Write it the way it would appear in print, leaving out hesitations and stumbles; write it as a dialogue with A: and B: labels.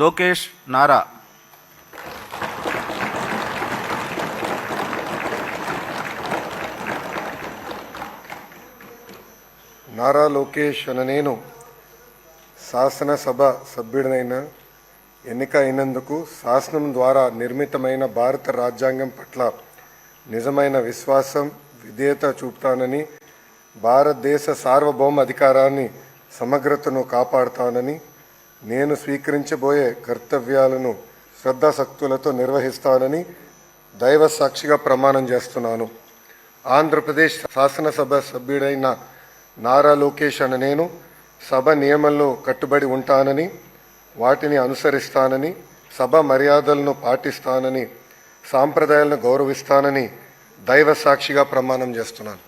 A: లోకేష్ నారా.
B: నారా లోకేష్ అనే నేను శాసనసభ సభ్యుడినైన ఎన్నిక అయినందుకు శాసనం ద్వారా నిర్మితమైన భారత రాజ్యాంగం పట్ల నిజమైన విశ్వాసం విధేయత చూపుతానని, భారతదేశ సార్వభౌమ అధికారాన్ని సమగ్రతను కాపాడుతానని, నేను స్వీకరించబోయే కర్తవ్యాలను శ్రద్ధాశక్తులతో నిర్వహిస్తానని దైవ సాక్షిగా ప్రమాణం చేస్తున్నాను. ఆంధ్రప్రదేశ్ శాసనసభ సభ్యుడైన నారా లోకేష్ అనే నేను సభ నియమాలను కట్టుబడి ఉంటానని, వాటిని అనుసరిస్తానని, సభ మర్యాదలను పాటిస్తానని, సాంప్రదాయాలను గౌరవిస్తానని దైవ సాక్షిగా ప్రమాణం చేస్తున్నాను.